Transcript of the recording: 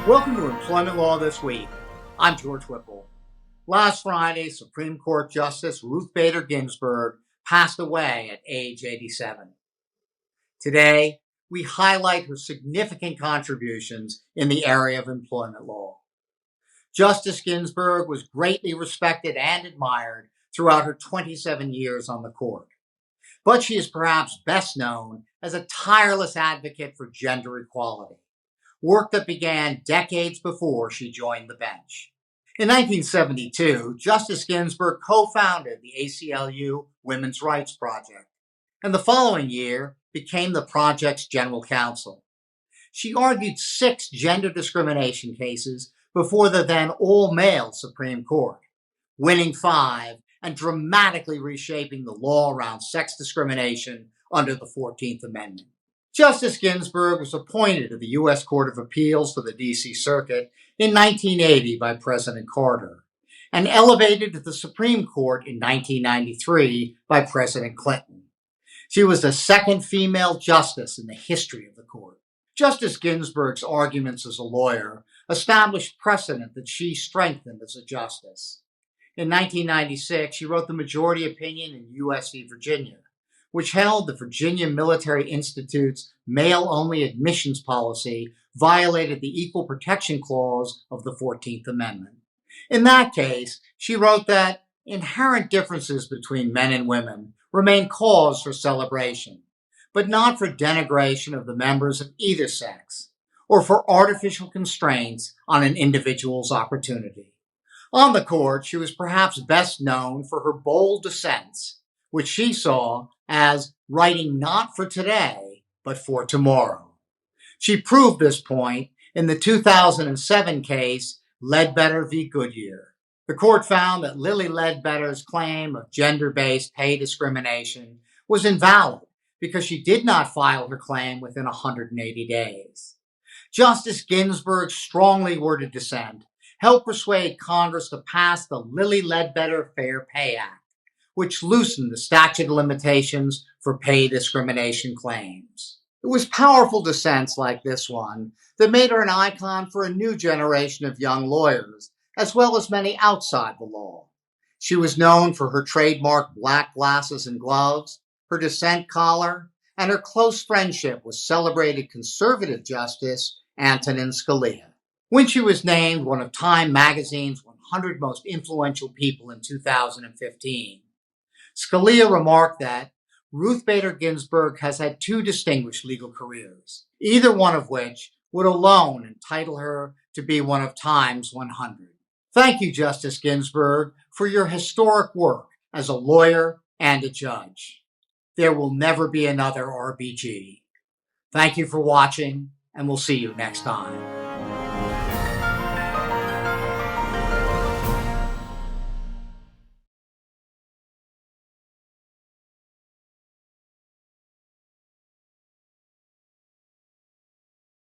Welcome to Employment Law This Week. I'm George Whipple. Last Friday, Supreme Court Justice Ruth Bader Ginsburg passed away at age 87. Today, we highlight her significant contributions in the area of employment law. Justice Ginsburg was greatly respected and admired throughout her 27 years on the court. But she is perhaps best known as a tireless advocate for gender equality, work that began decades before she joined the bench. In 1972, Justice Ginsburg co-founded the ACLU Women's Rights Project, and the following year became the project's general counsel. She argued 6 gender discrimination cases before the then all-male Supreme Court, winning 5 and dramatically reshaping the law around sex discrimination under the 14th Amendment. Justice Ginsburg was appointed to the U.S. Court of Appeals for the D.C. Circuit in 1980 by President Carter, and elevated to the Supreme Court in 1993 by President Clinton. She was the second female justice in the history of the court. Justice Ginsburg's arguments as a lawyer established precedent that she strengthened as a justice. In 1996, she wrote the majority opinion in U.S. v. Virginia, which held the Virginia Military Institute's male-only admissions policy violated the Equal Protection Clause of the 14th Amendment. In that case, she wrote that inherent differences between men and women remain cause for celebration, but not for denigration of the members of either sex, or for artificial constraints on an individual's opportunity. On the court, she was perhaps best known for her bold dissents, which she saw as writing not for today, but for tomorrow. She proved this point in the 2007 case, Ledbetter v. Goodyear. The court found that Lilly Ledbetter's claim of gender-based pay discrimination was invalid because she did not file her claim within 180 days. Justice Ginsburg's strongly worded dissent helped persuade Congress to pass the Lilly Ledbetter Fair Pay Act, which loosened the statute of limitations for pay discrimination claims. It was powerful dissents like this one that made her an icon for a new generation of young lawyers, as well as many outside the law. She was known for her trademark black glasses and gloves, her dissent collar, and her close friendship with celebrated conservative Justice Antonin Scalia. When she was named one of Time magazine's 100 most influential people in 2015, Scalia remarked that Ruth Bader Ginsburg has had 2 distinguished legal careers, either one of which would alone entitle her to be one of Time's 100. Thank you, Justice Ginsburg, for your historic work as a lawyer and a judge. There will never be another RBG. Thank you for watching, and we'll see you next time.